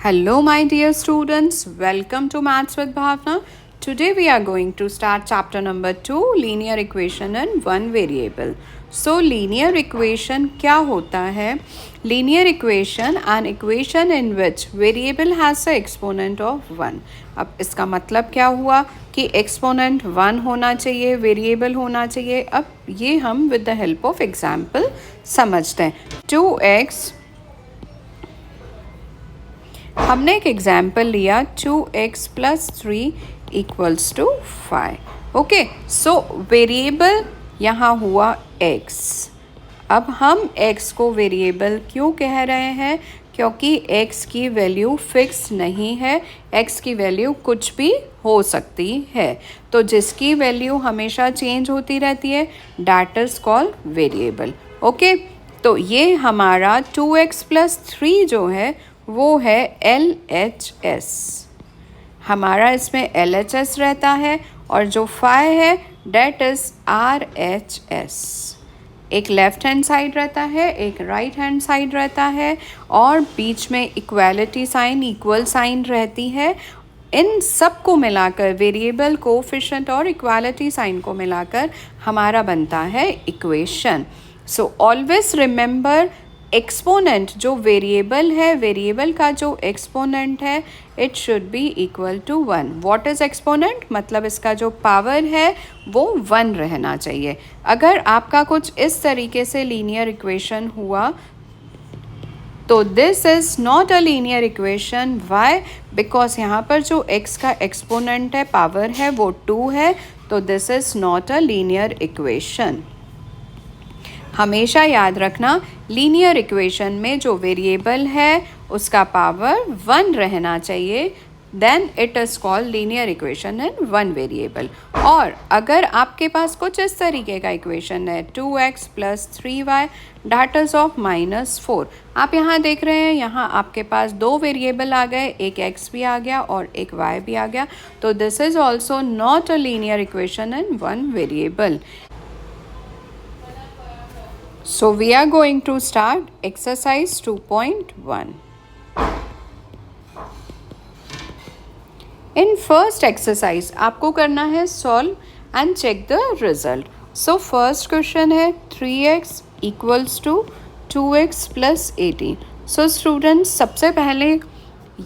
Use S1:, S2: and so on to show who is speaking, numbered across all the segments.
S1: Hello, my dear students. Welcome to Maths with Bhavna. Today we are going to start chapter number 2, linear equation and one variable. So, linear equation क्या होता है? Linear equation, an equation in which variable has a exponent of 1. अब इसका मतलब क्या हुआ कि exponent 1 होना चाहिए, variable होना चाहिए. अब ये हम with the help of example समझते हैं. 2x, हमने एक एग्जाम्पल लिया 2x plus 3 equals to 5. Okay, so variable यहाँ हुआ x. अब हम x को वेरिएबल क्यों कह रहे हैं? क्योंकि x की वैल्यू फिक्स नहीं है, x की वैल्यू कुछ भी हो सकती है. तो जिसकी वैल्यू हमेशा चेंज होती रहती है that is called variable. Okay, तो ये हमारा 2x प्लस 3 जो है वो है LHS. हमारा इसमें LHS रहता है और जो 5 है डेट इज RHS. एक लेफ्ट हैंड साइड रहता है, एक राइट हैंड साइड रहता है और बीच में इक्वालिटी साइन, इक्वल साइन रहती है. इन सब को मिलाकर वेरिएबल, कोएफिशिएंट और इक्वालिटी साइन को मिलाकर हमारा बनता है equation. So always remember, exponent जो वेरिएबल है, वेरिएबल का जो एक्सपोनेंट है it should be equal to 1. What is exponent? मतलब इसका जो पावर है वो 1 रहना चाहिए. अगर आपका कुछ इस तरीके से लीनियर इक्वेशन हुआ तो this is not a linear equation. Why? Because यहाँ पर जो x का एक्सपोनेंट है, पावर है, वो 2 है. तो this is not a linear equation. हमेशा याद रखना, लीनियर इक्वेशन में जो वेरिएबल है उसका पावर 1 रहना चाहिए. Then it is called linear equation in one variable. और अगर आपके पास कुछ इस तरीके का इक्वेशन है 2x plus 3y that is of -4. आप यहाँ देख रहे हैं, यहाँ आपके पास दो वेरिएबल आ गए, एक x भी आ गया और एक y भी आ गया. तो this is also not a linear equation in one variable. So we are going to start exercise 2.1. In first exercise आपको करना है solve and check the result. So first question है 3x equals to 2x plus 18. So students, सबसे पहले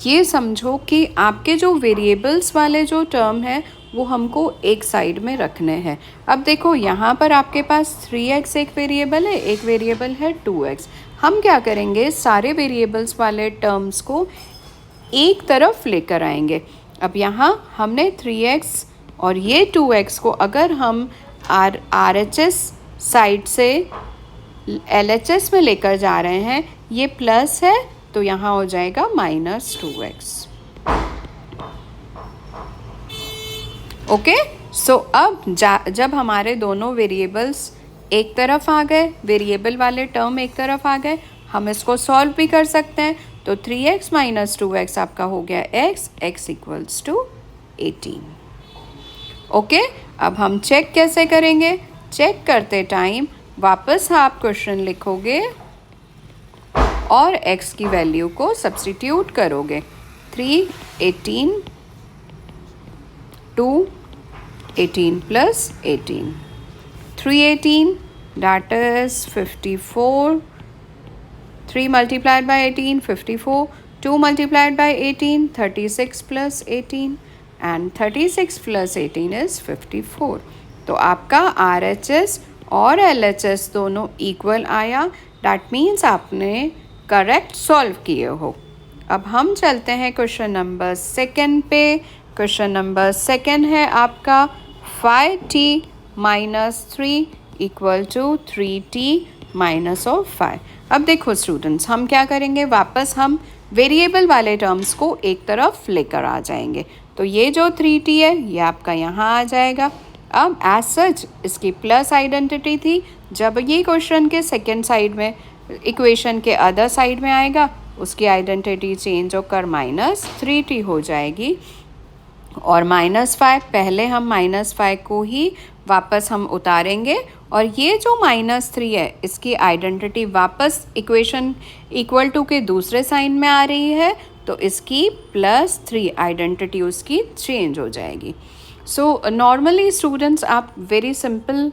S1: ये समझो कि आपके जो वेरिएबल्स वाले जो टर्म है वो हमको एक साइड में रखने हैं. अब देखो, यहाँ पर आपके पास 3x एक वेरिएबल है, एक वेरिएबल है 2x. हम क्या करेंगे, सारे वेरिएबल्स वाले टर्म्स को एक तरफ लेकर आएंगे. अब यहाँ हमने 3x और ये 2x को अगर हम RHS साइड से LHS में लेकर जा रहे हैं, ये प्लस है तो यहाँ हो जाएगा -2x. ओके, सो अब जब हमारे दोनों वेरिएबल्स एक तरफ आ गए, वेरिएबल वाले टर्म एक तरफ आ गए, हम इसको सॉल्व भी कर सकते हैं. तो 3x माइनस 2x आपका हो गया x इक्वल्स टू 18. ओके, अब हम चेक कैसे करेंगे? चेक करते टाइम वापस आप क्वेश्चन लिखोगे और x की वैल्यू को सब्स्टिट्यूट करोगे. 3, 18, 2, 18 plus 18. 318 that is 54. 3 multiplied by 18, 54. 2 multiplied by 18, 36 plus 18. And 36 plus 18 is 54. तो आपका RHS और LHS दोनों इक्वल आया. That means आपने करेक्ट सॉल्व किए हो. अब हम चलते हैं क्वेश्चन नंबर 2 पे. क्वेश्चन नंबर 2 है आपका 5t minus 3 equal to 3t minus of 5. अब देखो स्टूडेंट्स, हम क्या करेंगे, वापस हम वेरिएबल वाले टर्म्स को एक तरफ लेकर आ जाएंगे. तो ये जो 3t है ये आपका यहाँ आ जाएगा. अब एज सच इसकी प्लस आइडेंटिटी थी. जब ये क्वेश्चन के सेकेंड साइड में, इक्वेशन के अदर साइड में आएगा, उसकी आइडेंटिटी चेंज होकर -3t हो जाएगी. और -5, पहले हम -5 को ही वापस हम उतारेंगे और ये जो -3 है इसकी आइडेंटिटी वापस इक्वेशन इक्वल टू के दूसरे साइन में आ रही है. तो इसकी +3 आइडेंटिटी उसकी चेंज हो जाएगी। सो नॉर्मली स्टूडेंट्स आप वेरी सिंपल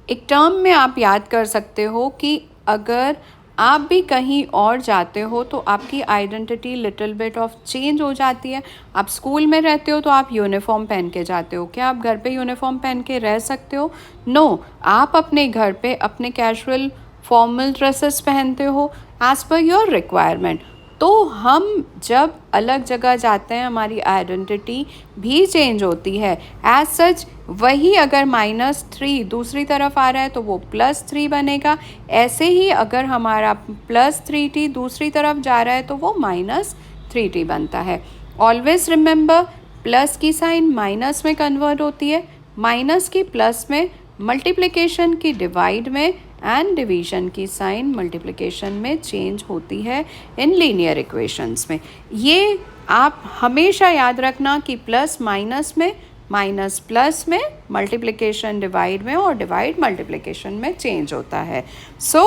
S1: एक टर्म में आप याद कर सकते हो कि अगर आप भी कहीं और जाते हो तो आपकी identity little bit of change हो जाती है। आप स्कूल में रहते हो तो आप यूनिफॉर्म पहन के जाते हो, क्या आप घर पे यूनिफॉर्म पहन के रह सकते हो? नो, आप अपने घर पे अपने कैजुअल फॉर्मल ड्रेसेस पहनते हो एज पर योर रिक्वायरमेंट। तो हम जब अलग जगह जाते हैं हमारी आइडेंटिटी भी चेंज होती है। एज सच वही अगर -3 दूसरी तरफ आ रहा है तो वो +3 बनेगा। ऐसे ही अगर हमारा +3t दूसरी तरफ जा रहा है तो वो -3t बनता है। ऑलवेज रिमेंबर, प्लस की साइन माइनस में कन्वर्ट होती है, माइनस की प्लस में, मल्टीप्लिकेशन की डिवाइड में एंड डिवीजन की साइन मल्टीप्लिकेशन में चेंज होती है इन लीनियर इक्वेशंस में। ये आप हमेशा याद रखना कि प्लस माइनस में, माइनस प्लस में, मल्टीप्लिकेशन डिवाइड में और डिवाइड मल्टीप्लिकेशन में चेंज होता है। सो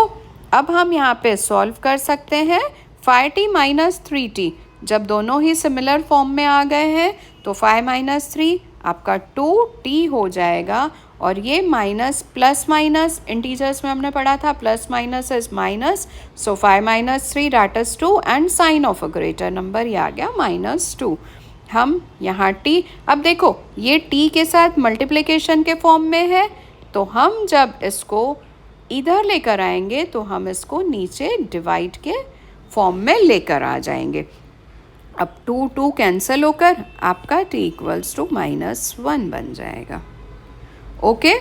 S1: अब हम यहाँ पे सॉल्व कर सकते हैं 5t - 3t। जब दोनों ही सिमिलर फॉर्म में आ गए हैं तो 5 - 3 आपका 2t हो जाएगा। और ये माइनस प्लस माइनस इंटीजर्स में हमने पढ़ा था, plus minus is minus, so 5 - 3 that is 2 and sign of a greater number ये आ गया -2। हम यहाँ t, अब देखो ये t के साथ मल्टीप्लिकेशन के फॉर्म में है तो हम जब इसको इधर लेकर आएंगे तो हम इसको नीचे डिवाइड के फॉर्म में लेकर आ जाएंगे। अब 2 कैंसिल होकर आपका t = -1 बन जाएगा। ओके,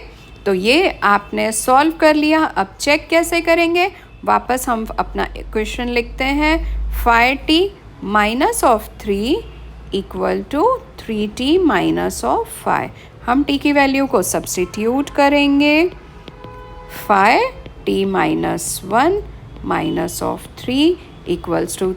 S1: तो ये आपने सॉल्व कर लिया। अब चेक कैसे करेंगे? वापस हम अपना इक्वेशन लिखते हैं 5t - 3 = 3t - 5। हम t की वैल्यू को सब्स्टिट्यूट करेंगे। 5t - 1 - 3 =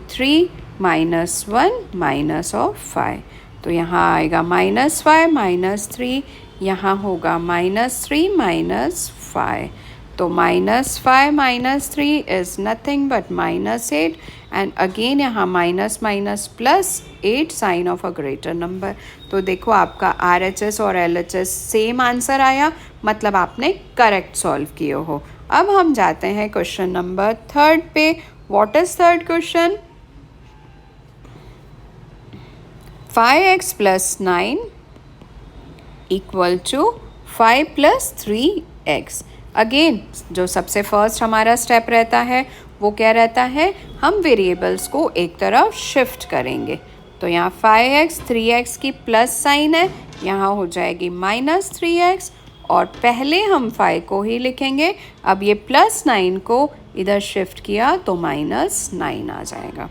S1: 3 - 1 - 5। तो यहाँ आएगा -5 - 3, यहाँ होगा -3 - 5। तो -5 - 3 is nothing but -8 and again यहाँ minus minus plus 8 sign of a greater number. तो देखो आपका RHS और LHS सेम आंसर आया, मतलब आपने करेक्ट सॉल्व किए हो। अब हम जाते हैं क्वेश्चन नंबर 3 पे। What is third question? 5x + 9 = 5 + 3x। Again जो सबसे फर्स्ट हमारा स्टेप रहता है वो क्या रहता है, हम वेरिएबल्स को एक तरफ शिफ्ट करेंगे। तो यहाँ 5x 3x की प्लस साइन है, यहाँ हो जाएगी -3x और पहले हम 5 को ही लिखेंगे। अब ये +9 को इधर शिफ्ट किया तो -9 आ जाएगा।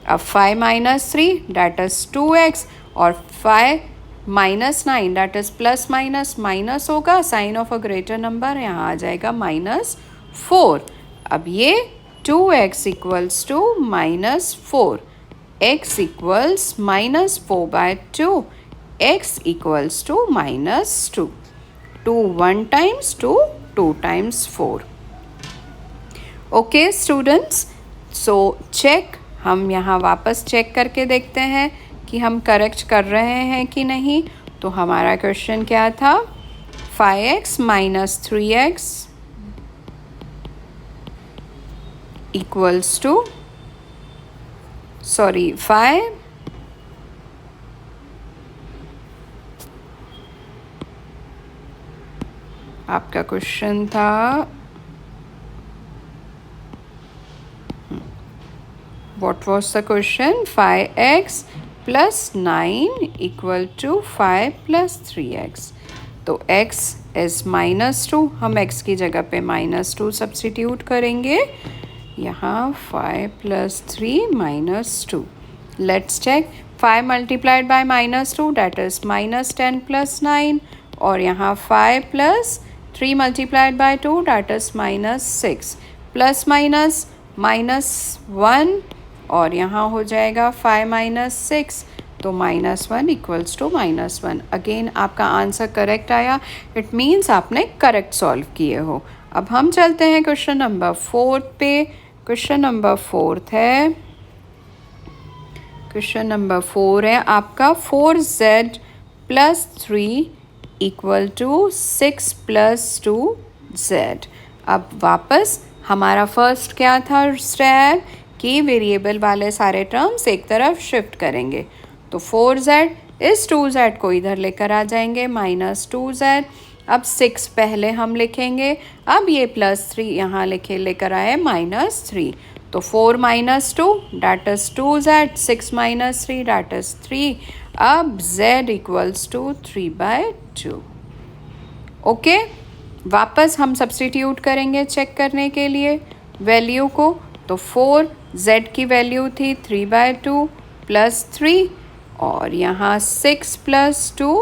S1: अब 5 - 3 दैट इज़ 2x और 5 - 9 that is plus minus minus होगा, sign of a greater number यहाँ आ जाएगा -4। अब ये 2x = -4, x = -4/2, x = -2, 2 1 times 2, 2 times 4। Okay students, so check, हम यहाँ वापस चेक करके देखते हैं कि हम करेक्ट कर रहे हैं कि नहीं। तो हमारा क्वेश्चन क्या था? 5x - 3x equals to 5 आपका क्वेश्चन था what was the question? 5x + 9 = 5 + 3x। तो x is -2, हम x की जगह पे -2 सब्स्टिट्यूट करेंगे। यहाँ 5 + 3 -2। लेट्स चेक, 5 × -2 दैट इज़ -10 + 9 और यहाँ 5 + 3 × 2 दैट इज़ -6 प्लस माइनस -1 और यहाँ हो जाएगा 5 - 6 तो -1 = -1। अगेन आपका आंसर करेक्ट आया, इट मीन्स आपने करेक्ट सॉल्व किए हो। अब हम चलते हैं क्वेश्चन नंबर 4 पे। क्वेश्चन नंबर 4 है, क्वेश्चन नंबर 4 है आपका 4z plus 3 equal to 6 plus 2z। अब वापस हमारा फर्स्ट क्या था स्टेप कि वेरिएबल वाले सारे टर्म्स एक तरफ शिफ्ट करेंगे। तो 4z इस 2z को इधर लेकर आ जाएंगे माइनस 2z। अब 6 पहले हम लिखेंगे, अब ये प्लस 3 यहाँ लेकर आए माइनस 3। तो 4 minus 2 that is 2z, 6 minus 3 that is 3। अब z इक्वल्स टू 3/2। ओके, वापस हम सब्स्टिट्यूट करेंगे चेक करने के लिए वैल्यू को। तो 4 z की वैल्यू थी 3/2 प्लस 3 और यहाँ 6 प्लस 2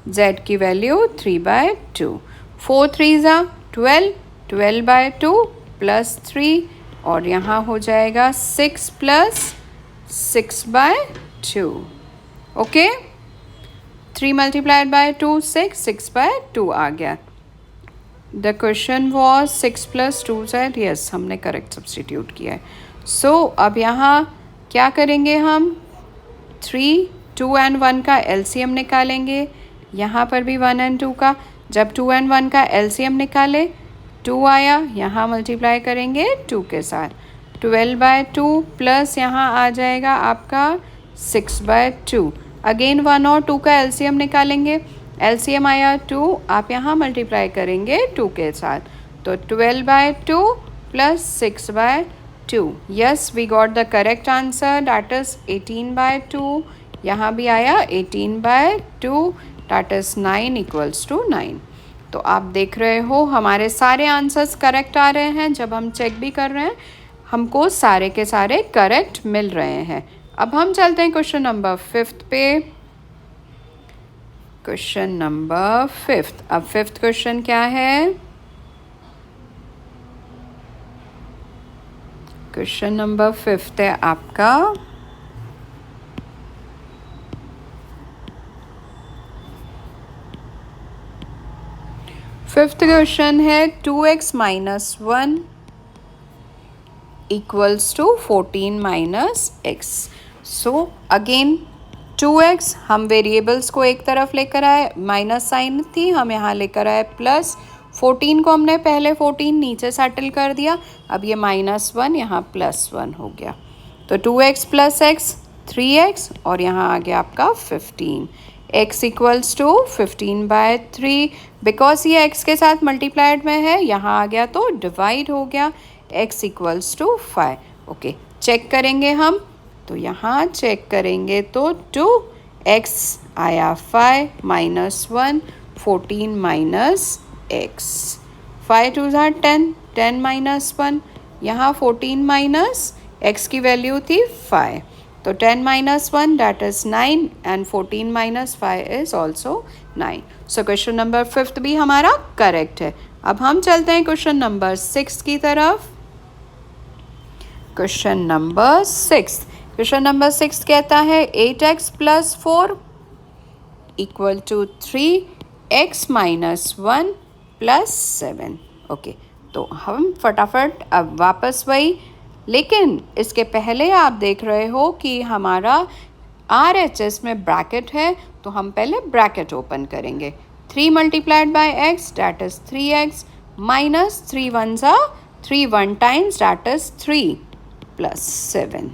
S1: z की वैल्यू 3/2। 4 3 ज़ा 12, 12/2 प्लस 3 और यहाँ हो जाएगा 6 प्लस 6/2। ओके, 3 मल्टीप्लाइड बाय 2 6, 6/2 आ गया। The question was 6 plus 2z। Yes, हमने करेक्ट सब्स्टिट्यूट किया है। सो अब यहाँ क्या करेंगे हम 3, 2 एंड 1 का एलसीएम निकालेंगे। यहाँ पर भी 1 एंड 2 का। जब 2 एंड 1 का एलसीएम निकाले 2 आया, यहाँ मल्टीप्लाई करेंगे 2 के साथ। 12/2 प्लस यहाँ आ जाएगा आपका 6/2। अगेन 1 और 2 का एलसीएम निकालेंगे। एलसीएम आया 2, आप यहाँ मल्टीप्लाई करेंगे 2 के साथ। तो 12/2 plus 6/2। Yes, we got the correct answer that is 18/2। यहाँ भी आया 18/2 डैट इज 9 इक्वल्स टू 9। तो आप देख रहे हो हमारे सारे आंसर्स करेक्ट आ रहे हैं। जब हम चेक भी कर रहे हैं हमको सारे के सारे करेक्ट मिल रहे हैं। अब हम चलते हैं क्वेश्चन नंबर 5 पे। Question number 5। अब 5th क्वेश्चन क्या है? क्वेश्चन नंबर 5 है आपका फिफ्थ क्वेश्चन है 2x minus 1 equals to 14 minus x। So again 2x हम वेरिएबल्स को एक तरफ लेकर आए, माइनस साइन थी, हम यहाँ लेकर आए प्लस। 14 को हमने पहले 14 नीचे सेटल कर दिया, अब ये -1 यहाँ +1 हो गया। तो 2x प्लस x 3x और यहाँ आ गया आपका 15। x equals to 15/3। बिकॉज ये x के साथ मल्टीप्लाइड में है, यहाँ आ गया तो डिवाइड हो गया। x equals to 5। Okay, check करेंगे हम, तो यहाँ चेक करेंगे तो 2x आया 5 -1 14 माइनस x। 5 2 10, 10 -1 यहाँ 14 माइनस x की वैल्यू थी 5। तो 10 -1 that is 9 and 14 minus 5 is also 9। So question number 5 भी हमारा करेक्ट है। अब हम चलते हैं क्वेश्चन नंबर 6 की तरफ। Question number 6। क्वेश्चन नंबर 6 कहता है 8x plus 4 equal to 3x minus 1 plus 7। Okay, तो हम फटाफट अब वापस वही, लेकिन इसके पहले आप देख रहे हो कि हमारा RHS में ब्रैकेट है, तो हम पहले ब्रैकेट ओपन करेंगे। 3 multiplied bye x that is 3x minus 3 1 ज़ा 3 1 टाइम्स डैट इज 3 प्लस 7।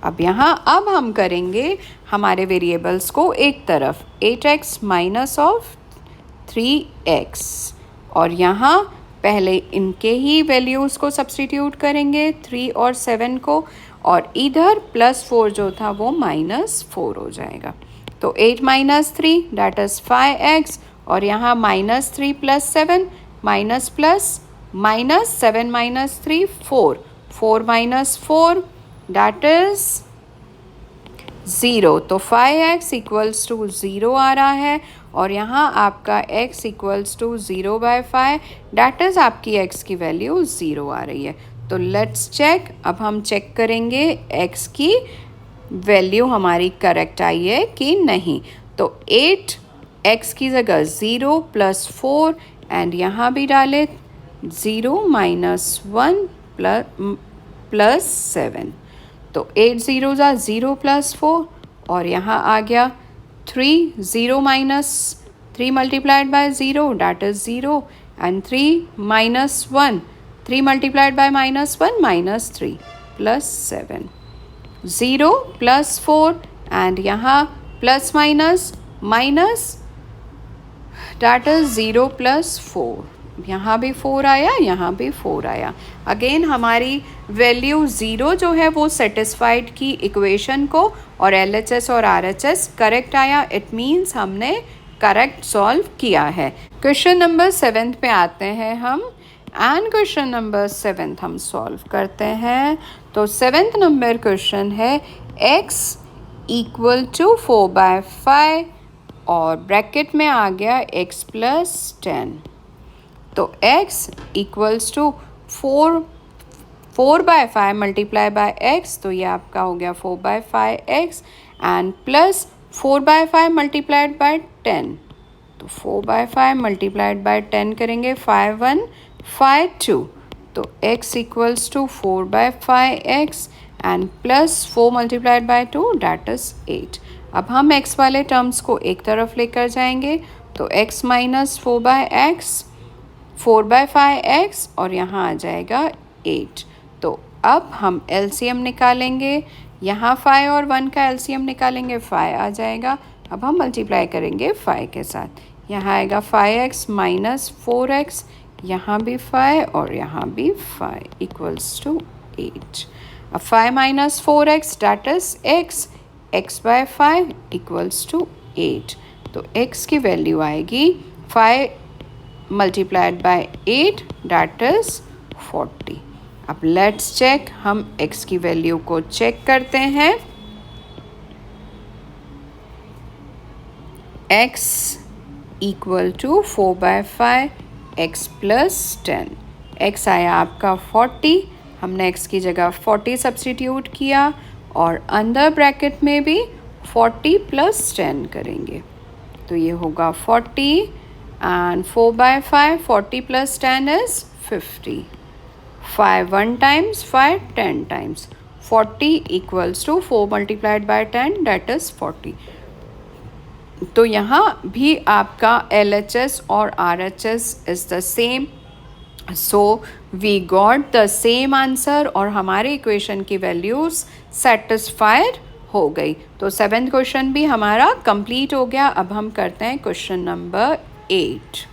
S1: अब यहाँ अब हम करेंगे हमारे वेरिएबल्स को एक तरफ, 8x माइनस ऑफ 3x और यहाँ पहले इनके ही वैल्यूज़ को सब्स्टिट्यूट करेंगे 3 और 7 को, और इधर +4 जो था वो -4 हो जाएगा। तो 8 माइनस 3 डैट इज़ 5x और यहाँ -3 plus 7 minus plus minus 7 minus 3 4, 4 minus 4 that is 0। तो 5x इक्वल्स टू 0 आ रहा है और यहाँ आपका x equals to 0/5 that is आपकी x की वैल्यू 0 आ रही है। तो लेट्स चेक, अब हम चेक करेंगे x की वैल्यू हमारी करेक्ट आई है कि नहीं। तो 8x की जगह 0 प्लस 4 एंड यहाँ भी डाले 0 -1 प्लस 7। तो 8 ज़ीरो ज़ा 0 प्लस 4 और यहाँ आ गया 3 0 minus 3 multiplied by 0 that is 0 and 3 minus 1 3 multiplied by -1 -3 plus 7 0 plus 4 एंड यहाँ plus minus minus that is 0 plus 4 यहाँ भी 4 आया, यहाँ भी 4 आया। अगेन हमारी वैल्यू 0 जो है वो सेटिस्फाइड की इक्वेशन को और LHS और RHS करेक्ट आया। इट मीन्स हमने करेक्ट सॉल्व किया है। क्वेश्चन नंबर 7 पे आते हैं हम एंड क्वेश्चन नंबर 7 हम सॉल्व करते हैं। तो 7th नंबर क्वेश्चन है x इक्वल टू 4/5 और ब्रैकेट में आ गया x प्लस 10। तो x equals to 4/5 multiply by x, तो ये आपका हो गया 4/5x and plus 4/5 multiplied by 10। तो 4/5 मल्टीप्लाइड बाय 10 करेंगे 5 1 5 2, तो x equals to 4/5x and plus 4 multiplied by 2 that is 8। अब हम x वाले टर्म्स को एक तरफ लेकर जाएंगे, तो x माइनस 4/x 4/5x और यहाँ आ जाएगा 8। तो अब हम LCM निकालेंगे, यहाँ 5 और 1 का LCM निकालेंगे 5 आ जाएगा। अब हम मल्टीप्लाई करेंगे 5 के साथ, यहाँ आएगा 5x माइनस 4x, यहाँ भी 5 और यहाँ भी 5 इक्वल्स टू 8। अब 5 minus 4x that is x/5 equals to 8। तो x की वैल्यू आएगी 5 मल्टीप्लाइड बाय 8 डैट इज़ 40। अब लेट्स चेक, हम x की वैल्यू को चेक करते हैं। x equal to 4/5 x plus 10, x आया आपका 40, हमने x की जगह 40 सब्स्टिट्यूट किया और अंदर ब्रैकेट में भी 40 प्लस 10 करेंगे, तो ये होगा 40 and 4/5 40 plus 10 is 50। 5 1 times 5 10 times 40 equals to 4 multiplied by 10 that is 40। तो यहाँ भी आपका LHS और RHS is the same, so we got the same answer और हमारे इक्वेशन की वैल्यूज सेटिस्फाइड हो गई। तो 7th क्वेश्चन भी हमारा कंप्लीट हो गया। अब हम करते हैं क्वेश्चन नंबर 8।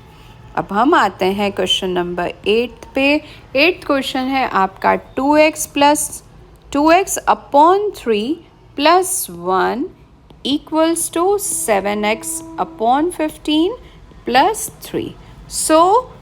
S1: अब हम आते हैं क्वेश्चन नंबर 8 पे। 8th क्वेश्चन है आपका 2x upon 3 plus 1 equals to 7x upon 15 plus 3। So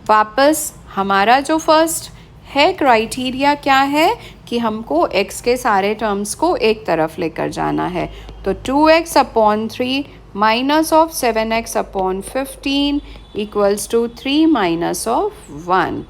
S1: वापस हमारा जो फर्स्ट है क्राइटेरिया क्या है कि हमको x के सारे टर्म्स को एक तरफ लेकर जाना है। तो 2x upon 3 minus of 7x upon 15 equals to 3 minus of 1।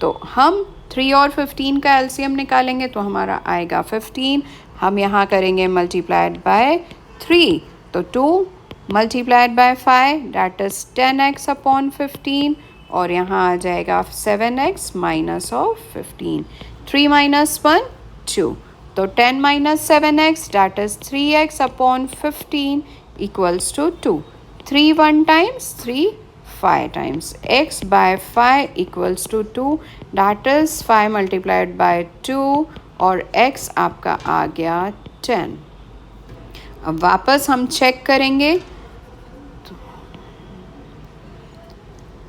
S1: तो हम 3 और 15 का LCM निकालेंगे तो हमारा आएगा 15। हम यहाँ करेंगे मल्टीप्लाइड बाय 3, तो 2 multiplied by 5 that is 10x upon 15 और यहाँ आ जाएगा 7x माइनस ऑफ 15। 3 माइनस 1 2, तो 10 minus 7x that is 3x upon 15 equals to 2। 3 1 times 3 5 times x by 5 equals to 2 that is 5 multiplied by 2 और x आपका आ गया 10। अब वापस हम चेक करेंगे,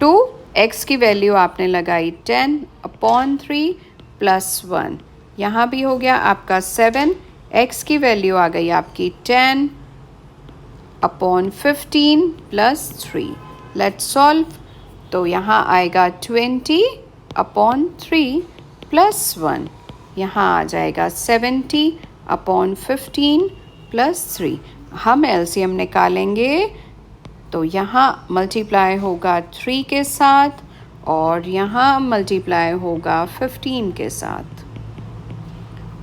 S1: तो x की वैल्यू आपने लगाई 10 अपॉन 3 प्लस 1, यहाँ भी हो गया आपका 7, x की वैल्यू आ गई आपकी 10 अपॉन 15 प्लस 3। लेट्स सॉल्व, तो यहाँ आएगा 20 अपॉन 3 प्लस 1, यहाँ आ जाएगा 70 अपॉन 15 प्लस 3। हम LCM निकालेंगे तो यहाँ मल्टीप्लाई होगा 3 के साथ और यहाँ मल्टीप्लाई होगा 15 के साथ।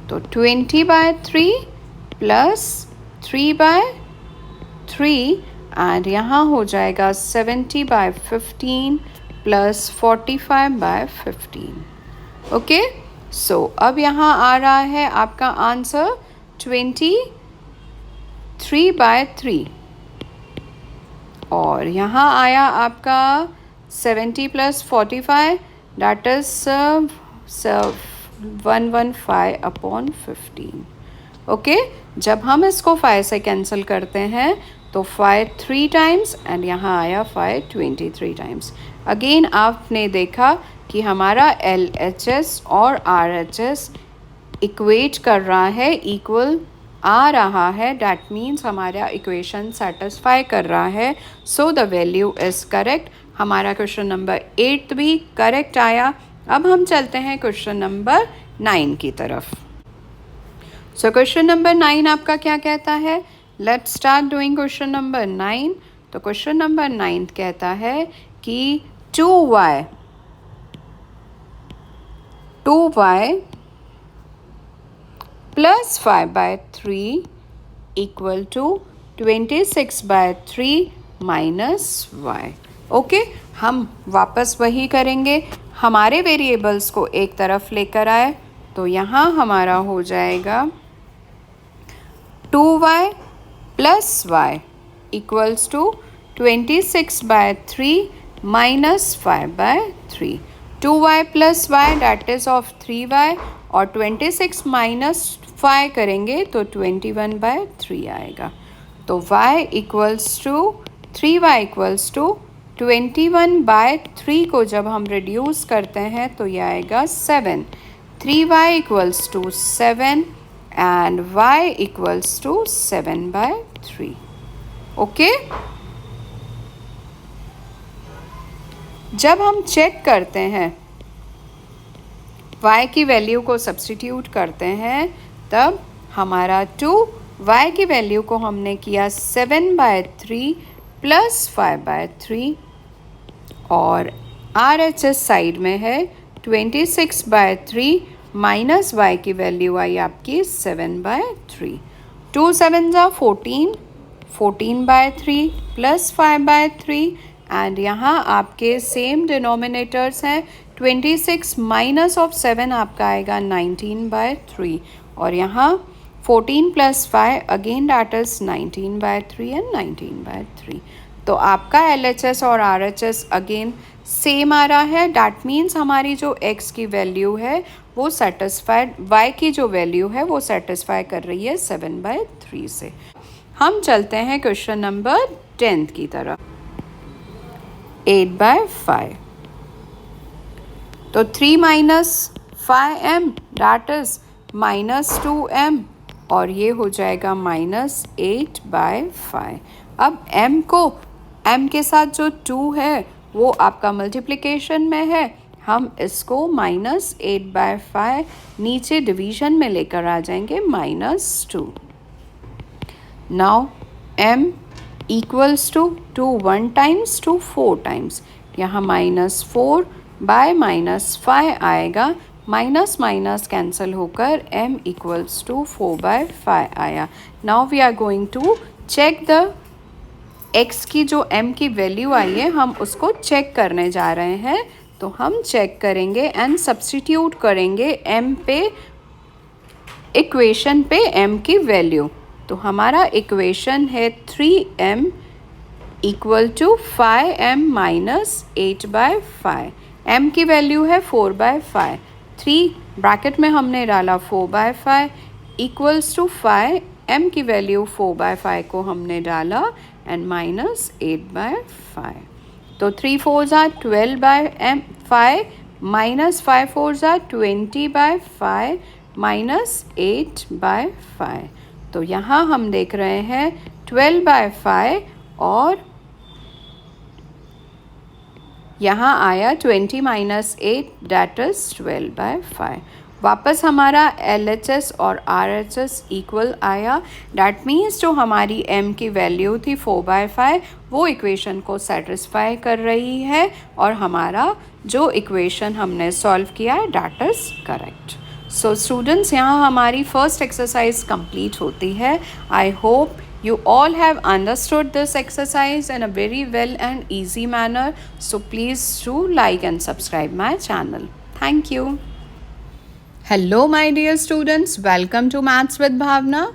S1: तो 20/3 प्लस 3/3 एंड यहाँ हो जाएगा 70/15 प्लस 45/15। ओके, सो अब यहाँ आ रहा है आपका आंसर 23/3 और यहाँ आया आपका 70 + 45 दैट इज 115/15। ओके, जब हम इसको 5 से कैंसिल करते हैं तो 5 3 टाइम्स एंड यहाँ आया 5 23 टाइम्स। अगेन आपने देखा कि हमारा LHS और RHS इक्वेट कर रहा है, इक्वल आ रहा है, डैट मीन्स हमारा इक्वेशन सेटिस्फाई कर रहा है। So the value is correct. हमारा क्वेश्चन नंबर 8 भी करेक्ट आया। अब हम चलते हैं क्वेश्चन नंबर 9 की तरफ। सो क्वेश्चन नंबर 9 आपका क्या कहता है? Let's start doing question number 9। तो क्वेश्चन नंबर 9 कहता है कि 2y plus 5/3 equal to 26/3 minus y। Okay, हम वापस वही करेंगे, हमारे वेरिएबल्स को एक तरफ लेकर आए तो यहाँ हमारा हो जाएगा 2y plus y equals to 26/3 minus 5/3। 2y plus y that is of 3y और 26 माइनस 5 करेंगे तो 21/3 आएगा। तो y equals to 3y equals to 21/3 को जब हम रिड्यूस करते हैं तो ये आएगा 7। 3y equals to 7 and y equals to 7/3। Okay, जब हम चेक करते हैं y की वैल्यू को सब्स्टिट्यूट करते हैं तब हमारा 2y की वैल्यू को हमने किया 7/3 प्लस 5/3 और RHS साइड में है 26/3 माइनस y की वैल्यू आई आपकी 7/3। 2 7 जा 14, 14/3 प्लस 5/3 एंड यहाँ आपके सेम डिनोमिनेटर्स हैं। 26 माइनस ऑफ 7 आपका आएगा 19/3 और यहाँ 14 plus 5 again that is 19/3 and 19/3। तो आपका LHS और RHS अगेन सेम आ रहा है। डैट मीन्स हमारी जो x की वैल्यू है वो सेटिस्फाइड, y की जो वैल्यू है वो सेटिस्फाई कर रही है 7/3 से। हम चलते हैं क्वेश्चन नंबर 10 की तरफ। 8/5 तो 3 minus 5m that is -2m और ये हो जाएगा -8/5। अब m को m के साथ जो 2 है वो आपका मल्टीप्लिकेशन में है, हम इसको -8/5 नीचे डिवीजन में लेकर आ जाएंगे -2। Now m equals to 1 times 2 4 times, यहाँ -4 बाय -5 आएगा, माइनस माइनस कैंसिल होकर m इक्वल्स टू 4/5 आया। Now we are going to check the x की जो m की वैल्यू आई है हम उसको चेक करने जा रहे हैं। तो हम चेक करेंगे एंड सब्स्टिट्यूट करेंगे m पे, इक्वेशन पे m की वैल्यू। तो हमारा इक्वेशन है 3m equal to 5m minus 8/5। m की वैल्यू है 4/5, 3 ब्रैकेट में हमने डाला 4/5 इक्वल्स टू 5, m की वैल्यू 4/5 को हमने डाला एंड माइनस 8/5। तो 3 4s are 12/5 minus 5 4s are 20/5 minus 8/5। तो यहाँ हम देख रहे हैं 12/5 और यहाँ आया 20 माइनस 8 डैट इज 12/5। वापस हमारा LHS और RHS इक्वल आया। डैट मीन्स जो हमारी m की वैल्यू थी 4/5 वो इक्वेशन को सेटिस्फाई कर रही है और हमारा जो इक्वेशन हमने सॉल्व किया है that is correct. So students, यहाँ हमारी फर्स्ट एक्सरसाइज कंप्लीट होती है। I hope you all have understood this exercise in a very well and easy manner. So please do like and subscribe my channel. Thank you. Hello my dear students, welcome to maths with Bhavna.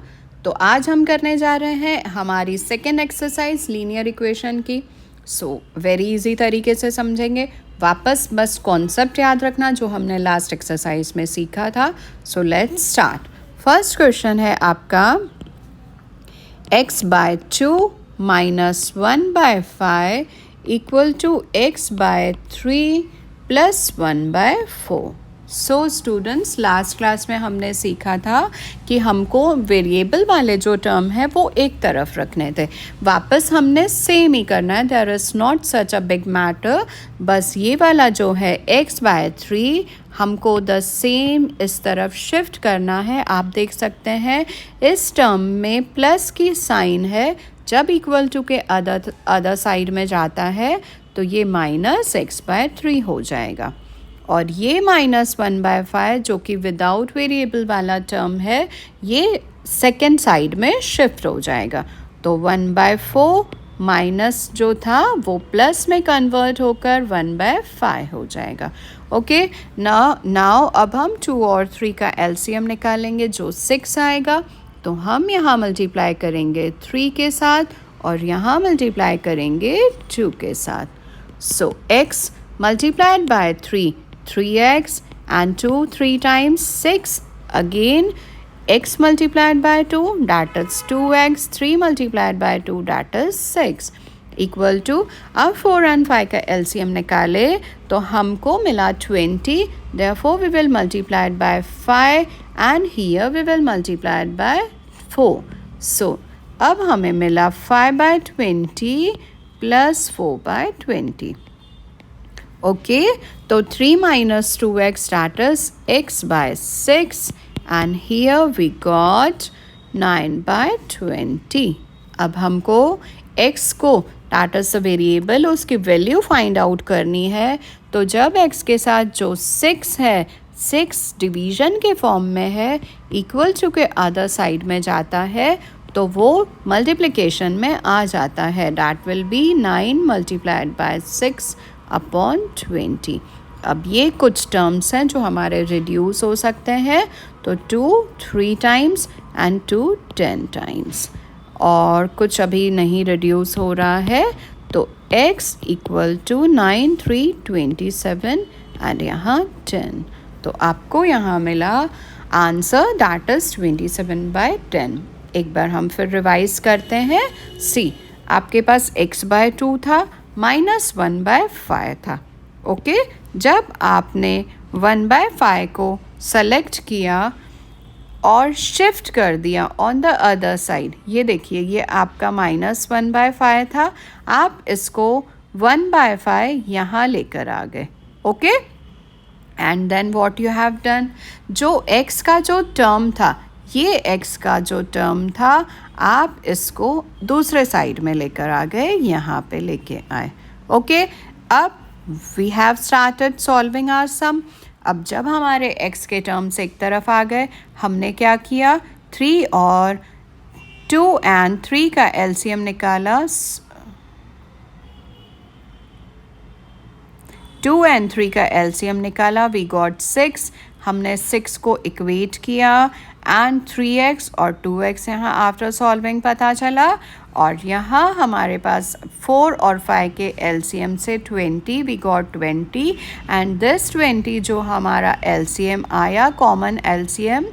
S1: तो आज हम करने जा रहे हैं हमारी second exercise linear equation की। So very easy तरीके से समझेंगे। वापस बस कॉन्सेप्ट याद रखना जो हमने लास्ट एक्सरसाइज में सीखा था। So let's start. First question है आपका x/2 minus 1/5 equal to x/3 plus 1/4। So students, last class में हमने सीखा था कि हमको वेरिएबल वाले जो टर्म है वो एक तरफ रखने थे। वापस हमने सेम ही करना है। There is not such a big matter. बस ये वाला जो है x/3 हमको द सेम इस तरफ शिफ्ट करना है। आप देख सकते हैं इस टर्म में प्लस की साइन है, जब इक्वल टू के अदर साइड में जाता है तो ये माइनस x/3 हो जाएगा। और ये -1/5 जो कि विदाउट वेरिएबल वाला टर्म है, ये सेकेंड साइड में शिफ्ट हो जाएगा। तो 1/4 माइनस जो था वो प्लस में कन्वर्ट होकर 1/5 हो जाएगा। ओके, नाउ अब हम 2 और 3 का एलसीएम निकालेंगे जो 6 आएगा। तो हम यहाँ मल्टीप्लाई करेंगे 3 के साथ और यहाँ मल्टीप्लाई करेंगे 2 के साथ। सो x multiplied by 3x and 2 3 times 6, again x multiplied by 2, that is 2x, 3 multiplied by 2, that is 6, equal to, अब 4 and 5 का LCM निकाले तो हमको मिला 20, therefore we will multiply it by 5 and here we will multiply it by 4. So अब हमें मिला 5/20 plus 4/20. Okay, तो 3 minus 2x, that is x/6 and here we got 9/20. अब हमको x को that is a वेरिएबल उसकी वैल्यू फाइंड आउट करनी है। तो जब x के साथ जो 6 है, 6 डिवीजन के फॉर्म में है, इक्वल टू के अदर साइड में जाता है तो वो मल्टीप्लिकेशन में आ जाता है। That will be 9 multiplied by 6 upon 20। अब ये कुछ टर्म्स हैं जो हमारे रिड्यूस हो सकते हैं। तो 2 3 टाइम्स एंड 2 10 टाइम्स, और कुछ अभी नहीं रिड्यूस हो रहा है। तो x इक्वल टू 9 3 27 एंड यहाँ 10। तो आपको यहाँ मिला आंसर, दैट इज़ 27/10। एक बार हम फिर रिवाइज करते हैं। सी, आपके पास x/2 था, -1/5 था। ओके, जब आपने 1/5 को सेलेक्ट किया और शिफ्ट कर दिया ऑन द अदर साइड, ये देखिए ये आपका -1/5 था, आप इसको 1/5 यहाँ लेकर आ गए। Okay, and then what you have done, जो x का जो टर्म था, ये x का जो टर्म था, आप इसको दूसरे साइड में लेकर आ गए, यहाँ पे लेके आए। ओके, अब we have started solving our sum. अब जब हमारे x के टर्म्स एक तरफ आ गए, हमने क्या किया, 3 और 2 and 3 का एलसीएम निकाला। 2 and 3 का एलसीएम निकाला, वी गॉट 6। हमने 6 को इक्वेट किया एंड 3x और 2x यहाँ आफ्टर सॉल्विंग पता चला, और यहाँ हमारे पास 4 और 5 के एलसीएम से 20, वी गॉट 20 एंड दिस 20 जो हमारा एलसीएम आया, कॉमन एलसीएम,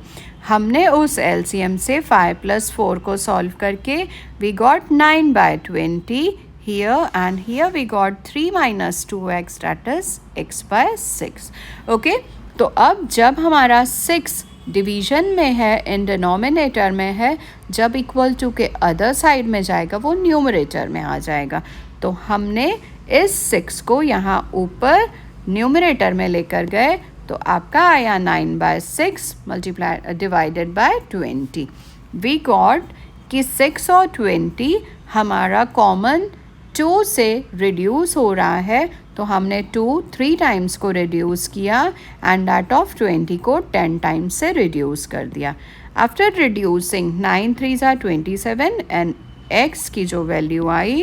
S1: हमने उस एलसीएम से 5 + 4 को सॉल्व करके we got 9/20 here, and here we got 3 minus 2x, that is x/6. Okay, तो अब जब हमारा 6 डिवीजन में है, इन डिनोमिनेटर में है, जब इक्वल टू के अदर साइड में जाएगा वो न्यूमरेटर में आ जाएगा। तो हमने इस 6 को यहाँ ऊपर न्यूमरेटर में लेकर गए, तो आपका आया 9/6 multiply divided by 20। We got कि 6 और 20 हमारा कॉमन 2 से रिड्यूस हो रहा है, तो हमने 2 3 टाइम्स को रिड्यूस किया एंड दैट ऑफ 20 को 10 टाइम्स से रिड्यूस कर दिया। After reducing 9 3s are 27 and x की जो value I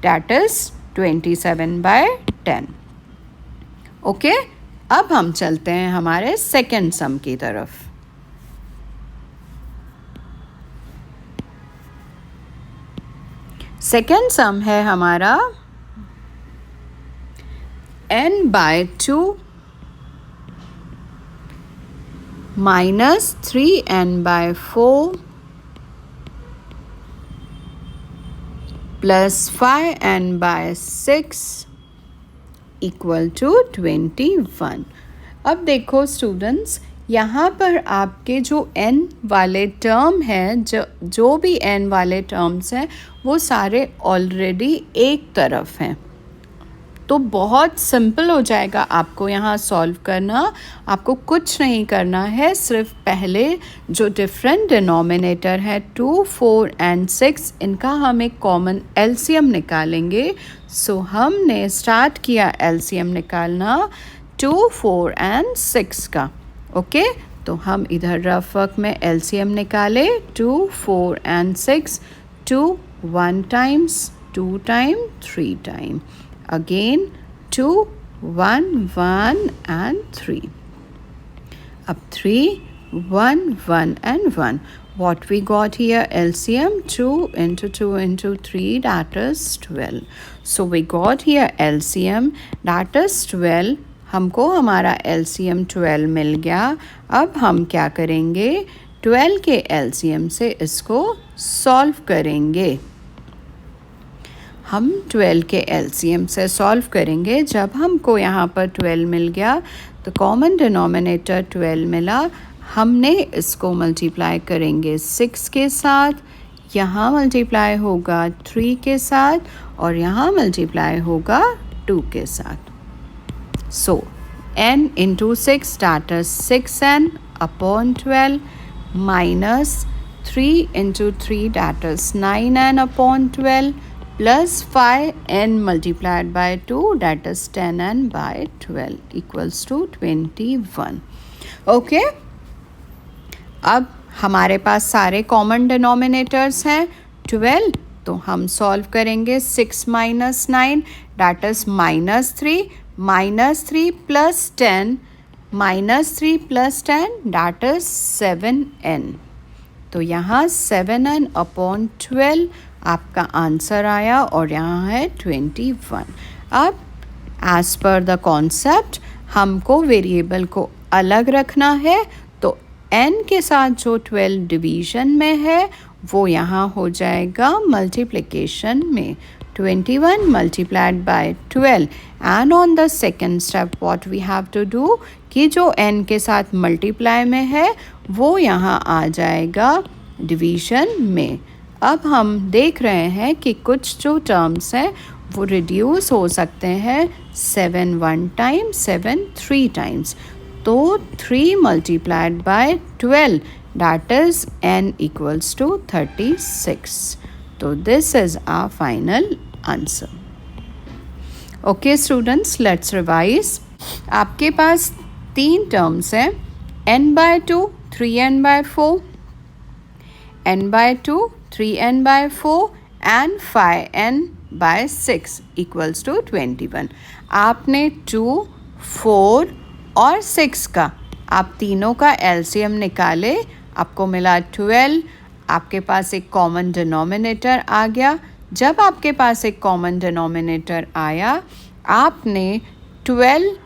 S1: that is 27/10। Okay, अब हम चलते हैं हमारे सेकेंड सम की तरफ। सेकेंड सम है हमारा n/2 minus 3n/4 plus 5n/6 equal to 21। अब देखो स्टूडेंट्स, यहाँ पर आपके जो n वाले टर्म हैं, जो भी n वाले टर्म्स हैं वो सारे ऑलरेडी एक तरफ हैं, तो बहुत सिंपल हो जाएगा आपको यहाँ सॉल्व करना। आपको कुछ नहीं करना है, सिर्फ पहले जो डिफरेंट डिनोमिनेटर है 2, 4 एंड 6, इनका हम एक कॉमन एलसीएम निकालेंगे। सो हमने स्टार्ट किया एलसीएम निकालना 2, 4 एंड 6 का। ओके, तो हम इधर रफ वर्क में एलसीएम निकाले 2, 4 and 6। 2 1 times, 2 time, 3 time. Again 2, 1, 1 and 3. Up 3, 1, 1 and 1. What we got here? LCM 2 into 2 into 3, that is 12. So we got here LCM, that is 12. हमको हमारा LCM 12 मिल गया। अब हम क्या करेंगे? 12 के LCM से इसको सॉल्व करेंगे। हम 12 के एलसीएम से सॉल्व करेंगे। जब हमको यहाँ पर 12 मिल गया तो कॉमन डिनोमिनेटर 12 मिला, हमने इसको मल्टीप्लाई करेंगे 6 के साथ, यहाँ मल्टीप्लाई होगा 3 के साथ और यहाँ मल्टीप्लाई होगा 2 के साथ। सो n into 6, that is 6n upon 12 minus 3 into 3, that is 9n upon 12 plus 5n multiplied by 2, that is 10n by 12 equals to 21. Okay, अब हमारे पास सारे कॉमन डिनोमिनेटर्स हैं 12, तो हम सॉल्व करेंगे 6 minus 9, that is -3, -3 plus 10, -3 plus 10, that is 7n। तो यहाँ 7n upon 12 आपका आंसर आया और यहाँ है 21। अब एज पर द कॉन्सेप्ट हमको वेरिएबल को अलग रखना है, तो n के साथ जो 12 डिवीजन में है वो यहाँ हो जाएगा मल्टीप्लिकेशन में। 21 multiplied by 12 and on the second step what we have to do कि जो n के साथ मल्टीप्लाई में है वो यहाँ आ जाएगा डिवीजन में। अब हम देख रहे हैं कि कुछ जो टर्म्स हैं वो रिड्यूस हो सकते हैं 7 1 टाइम 7 3 टाइम्स, तो 3 multiplied by 12, that is n equals to 36. तो this is our final answer. Okay students, let's revise. आपके पास 3 टर्म्स हैं, n/2, 3n/4, n/2, 3n/4 and 5n/6 equals to 21. आपने 2, 4 और 6 का आप तीनों का एलसीएम निकाले, आपको मिला 12। आपके पास एक कॉमन डिनोमिनेटर आ गया। जब आपके पास एक कॉमन डिनोमिनेटर आया, आपने 12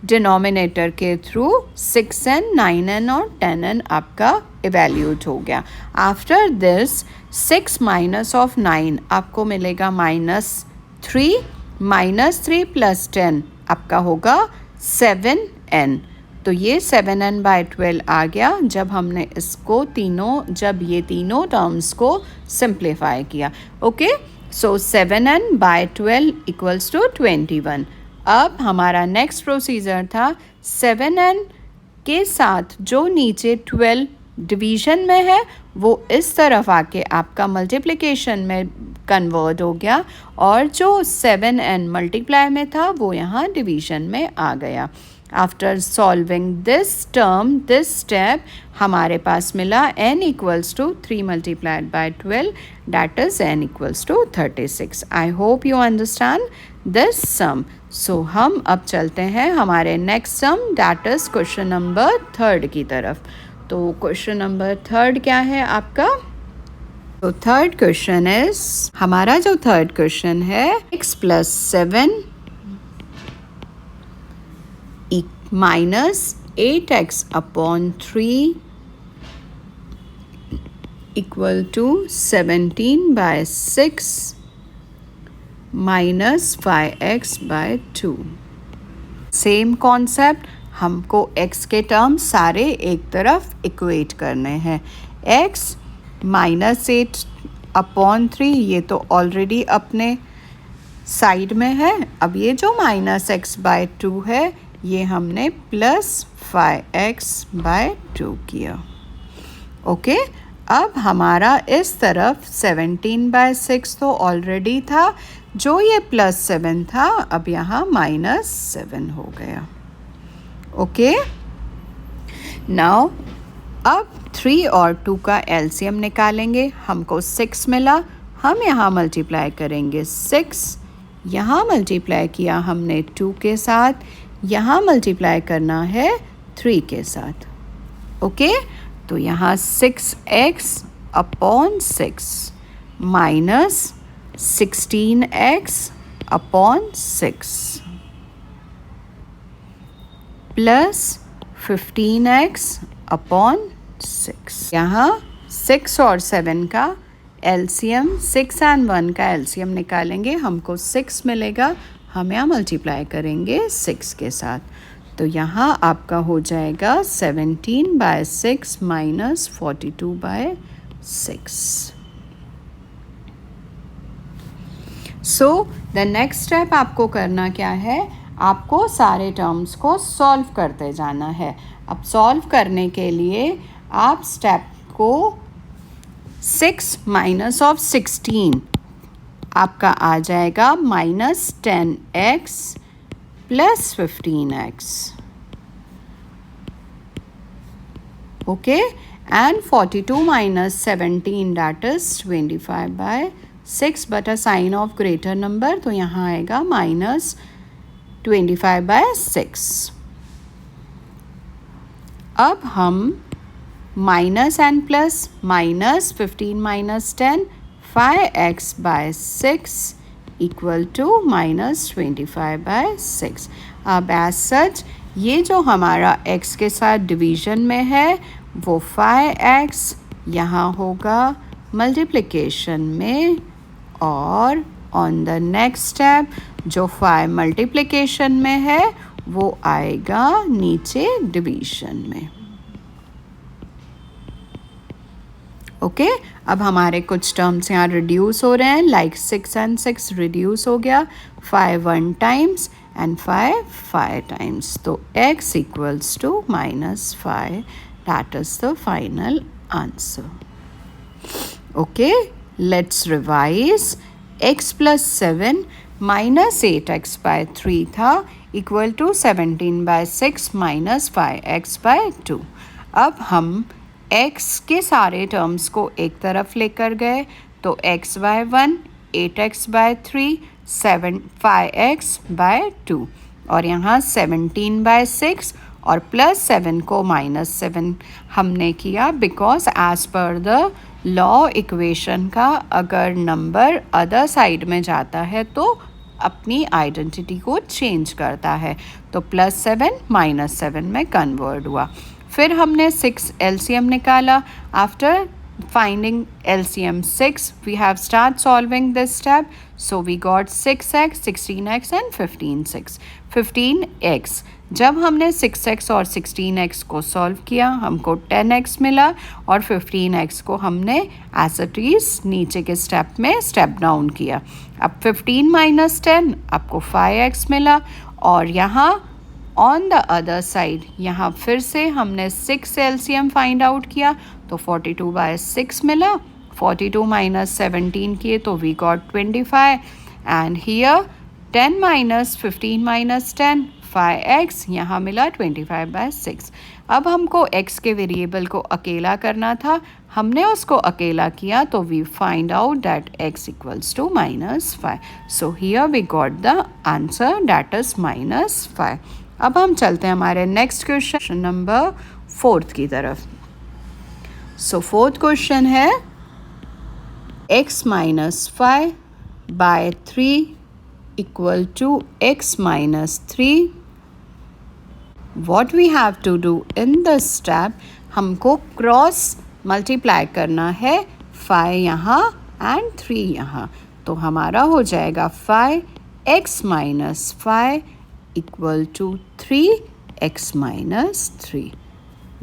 S1: डिनोमिनेटर के थ्रू 6n, 9n और 10n आपका इवैल्यूएट हो गया। आफ्टर दिस 6 माइनस ऑफ 9 आपको मिलेगा -3, -3 प्लस 10 आपका होगा 7n। तो ये 7n/12 आ गया जब हमने इसको जब ये तीनों टर्म्स को सिंप्लीफाई किया। Okay, so 7n/12 equals to 21। अब हमारा नेक्स्ट प्रोसीजर था 7n के साथ जो नीचे 12 डिवीजन में है वो इस तरफ आके आपका मल्टीप्लिकेशन में कन्वर्ट हो गया, और जो 7n मल्टीप्लाई में था वो यहाँ डिवीजन में आ गया। After solving this term, this step, हमारे पास मिला n equals to 3 multiplied by 12, that is n equals to 36. I hope you understand. This sum. So हम अब चलते हैं हमारे next sum, that is question number 3 की तरफ। तो क्वेश्चन नंबर 3 क्या है आपका? तो थर्ड क्वेश्चन इज, हमारा जो थर्ड क्वेश्चन है, x + 7 minus 8x/3 equal to 17/6 minus 5x/2। Same concept, हमको x के टर्म सारे एक तरफ इक्वेट करने हैं। x -8/3 ये तो ऑलरेडी अपने साइड में है। अब ये जो -x/2 है ये हमने +5x/2 किया। ओके, अब हमारा इस तरफ 17/6 तो ऑलरेडी था, जो ये +7 था अब यहाँ -7 हो गया। ओके, नाउ अब 3 और 2 का एलसीएम निकालेंगे। हमको 6 मिला, हम यहाँ मल्टीप्लाई करेंगे 6, यहाँ मल्टीप्लाई किया हमने 2 के साथ, यहाँ मल्टीप्लाई करना है 3 के साथ। ओके, तो यहाँ 6x/6 minus 16x/6 plus 15x/6। यहाँ 6 और 7 का एलसीएम, 6 एंड 1 का एलसीएम निकालेंगे। हमको 6 मिलेगा, हम यहाँ मल्टीप्लाई करेंगे 6 के साथ। तो यहाँ आपका हो जाएगा 17/6 minus 42/6। So the next step आपको करना क्या है, आपको सारे टर्म्स को सॉल्व करते जाना है। अब सॉल्व करने के लिए आप स्टेप को 6 माइनस ऑफ 16 आपका आ जाएगा -10x + 15x। Okay, and 42 - 17 that is 25/6, but a sign of greater number, तो यहाँ आएगा -25/6। अब हम minus and plus, -15 - 10, 5x/6 equal to -25/6। अब एज सच ये जो हमारा x के साथ डिवीजन में है वो 5x यहाँ होगा मल्टीप्लिकेशन में, और ऑन द नेक्स्ट स्टेप जो 5 मल्टीप्लिकेशन में है वो आएगा नीचे डिवीजन में। ओके, अब हमारे कुछ टर्म्स यहाँ रिड्यूस हो रहे हैं, लाइक 6 and 6 रिड्यूस हो गया, 5 1 टाइम्स एंड 5 5 टाइम्स, तो x equals to -5, that is the final answer. Okay, let's revise. x + 7 -8x/3 था इक्वल टू 17/6 - 5x/2। अब हम x के सारे टर्म्स को एक तरफ लेकर गए, तो x/1 8x/3 5x/2, और यहाँ 17/6 और +7 को -7 हमने किया, because as per the law equation का अगर नंबर अदर साइड में जाता है तो अपनी आइडेंटिटी को चेंज करता है, तो +7 -7 में कन्वर्ट हुआ। फिर हमने 6 एलसीएम निकाला। After finding LCM 6, we have start solving this step. So we got 6x, 16x and 15x. 15x, जब हमने 6x और 16x को सॉल्व किया हमको 10x मिला, और 15x को हमने एज इट इज नीचे के स्टेप में स्टेप डाउन किया। अब 15 - 10 आपको 5x मिला, और यहाँ ऑन द अदर साइड यहाँ फिर से हमने 6 एलसीएम फाइंड आउट किया, तो 42/6 मिला। 42 - 17 किए तो we got 25, and here 10 - 15 - 10 5x, यहाँ मिला 25/6। अब हमको x के वेरिएबल को अकेला करना था, हमने उसको अकेला किया, तो we find out that x equals to -5। So here we got the answer that is -5। अब हम चलते हैं हमारे नेक्स्ट क्वेश्चन नंबर 4 की तरफ। सो 4th क्वेश्चन है x - 5 by 3 equal to x minus 3. What we have to do in this step, हमको cross multiply करना है 5 यहाँ एंड 3 यहाँ, तो हमारा हो जाएगा 5x minus 5 equal to 3x minus 3।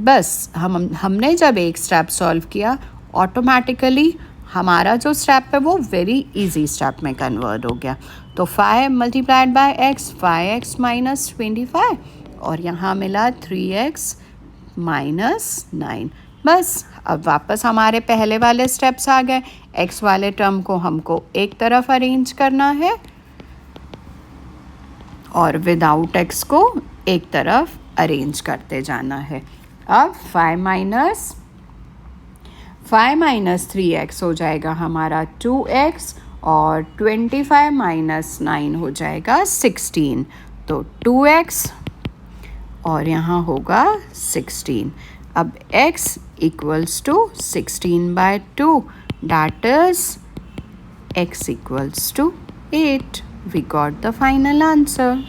S1: बस हमने जब एक स्टेप सॉल्व किया, ऑटोमेटिकली हमारा जो स्टेप है वो वेरी इजी स्टेप में कन्वर्ट हो गया। तो 5 multiplied by x, 5x minus 25, और यहाँ मिला 3x माइनस 9। बस अब वापस हमारे पहले वाले स्टेप्स आ गए। x वाले टर्म को हमको एक तरफ अरेंज करना है और विदाउट x को एक तरफ अरेंज करते जाना है। अब 5 माइनस 3x हो जाएगा हमारा 2x, और 25 माइनस 9 हो जाएगा 16, तो 2x और यहाँ होगा 16। अब x equals to 16/2, that is x equals to 8। We got the final answer.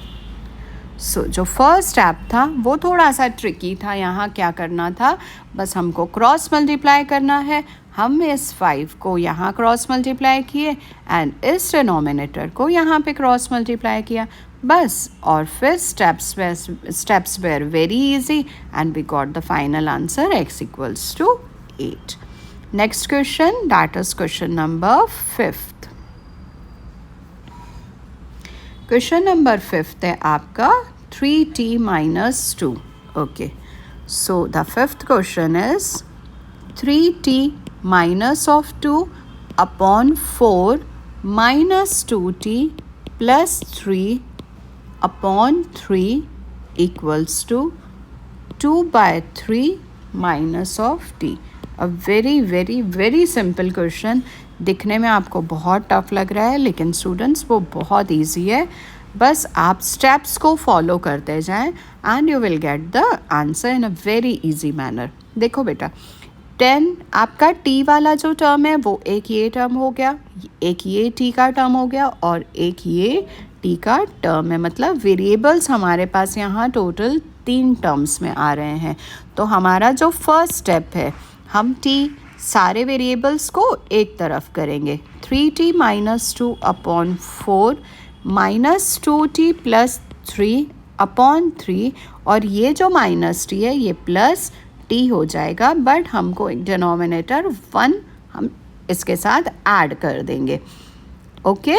S1: So जो फर्स्ट स्टेप था वो थोड़ा सा ट्रिकी था। यहाँ क्या करना था, बस हमको क्रॉस मल्टीप्लाई करना है। हम इस 5 को यहाँ क्रॉस मल्टीप्लाई किए एंड इस डिनोमिनेटर को यहाँ पे क्रॉस मल्टीप्लाई किया, बस। और फिर steps were very easy and we got the final answer x equals to 8। Next question, that is question number 5। Question number 5 है आपका 3t minus 2। Okay, so the 5th question is 3t minus of 2 upon 4 minus 2t plus 3 upon 3 equals to 2/3 minus of t। A very simple question. दिखने में आपको बहुत tough लग रहा है, लेकिन स्टूडेंट्स वो बहुत इजी है। बस आप स्टेप्स को फॉलो करते जाएं and you will get the answer in a very easy manner. देखो बेटा, 10 आपका t वाला जो टर्म है वो एक ये टर्म हो गया, एक ये t का टर्म हो गया, और एक ये t का टर्म है। मतलब वेरिएबल्स हमारे पास यहाँ टोटल 3 टर्म्स में आ रहे हैं। तो हमारा जो फर्स्ट स्टेप है, हम t सारे वेरिएबल्स को एक तरफ करेंगे। 3t minus 2 upon 4 minus 2t plus 3 upon 3, और ये जो माइनस t है ये प्लस t हो जाएगा, बट हमको एक डिनोमिनेटर 1 हम इसके साथ ऐड कर देंगे। Okay,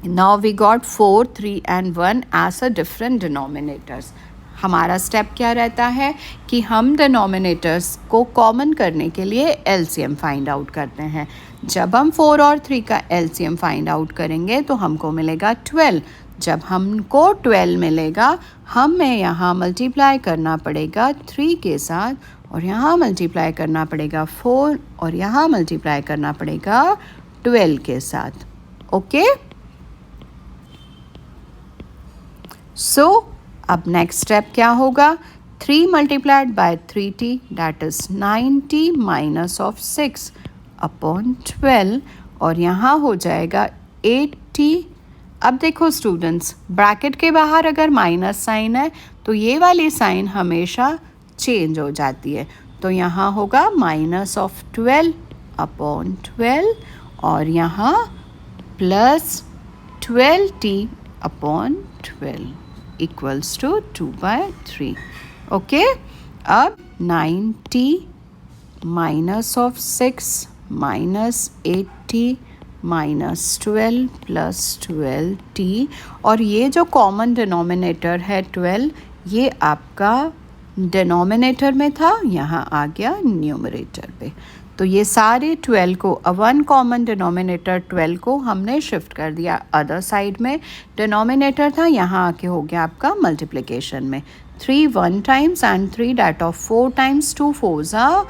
S1: now we got 4, 3 and 1 as a different denominators. हमारा स्टेप क्या रहता है कि हम डिनोमिनेटर्स को कॉमन करने के लिए एलसीएम फाइंड आउट करते हैं। जब हम 4 और 3 का एलसीएम फाइंड आउट करेंगे तो हमको मिलेगा 12। जब हमको 12 मिलेगा, हमें यहाँ मल्टीप्लाई करना पड़ेगा 3 के साथ, और यहाँ मल्टीप्लाई करना पड़ेगा 4, और यहाँ मल्टीप्लाई करना पड़ेगा 12 के साथ। ओके, सो अब नेक्स्ट स्टेप क्या होगा, 3 multiplied bye 3t that is 9t minus of 6 upon 12, और यहाँ हो जाएगा 8t। अब देखो स्टूडेंट्स, ब्रैकेट के बाहर अगर माइनस साइन है तो ये वाली साइन हमेशा चेंज हो जाती है। तो यहाँ होगा माइनस ऑफ 12 अपॉन 12, और यहाँ plus 12t upon 12 equals to 2/3। Okay, अब 9t minus of 6 minus 8t minus 12 plus 12t, और ये जो कॉमन डिनोमिनेटर है 12, ये आपका डिनोमिनेटर में था, यहाँ आ गया न्यूमरेटर पे। तो ये सारे 12 को वन कॉमन डिनोमिनेटर 12 को हमने शिफ्ट कर दिया अदर साइड में. डिनोमिनेटर था, यहाँ आके हो गया आपका मल्टीप्लिकेशन में. 3 1 times and 3 that of 4 times. 2 4s are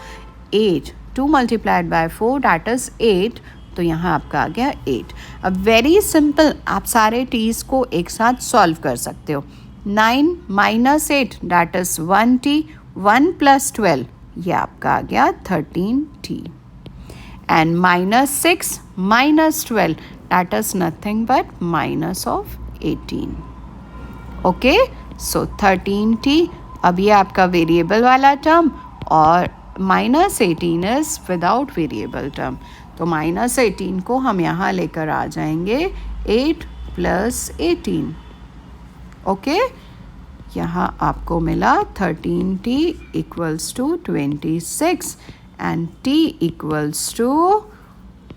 S1: 8. 2 multiplied by 4 that is 8. तो यहाँ आपका आ गया 8. अब वेरी सिंपल, आप सारे टीज को एक साथ सॉल्व कर सकते हो. 9 minus 8 that is 1t. 1 plus 12 ये आपका आ गया 13t. And -6 minus 12 that is nothing but minus of 18. Okay, so 13t. अब ये आपका वेरिएबल वाला टर्म और -18 इज विदाउट वेरिएबल टर्म. तो -18 को हम यहाँ लेकर आ जाएंगे 8 + 18. ओके, यहाँ आपको मिला 13t equals to 26 and t equals to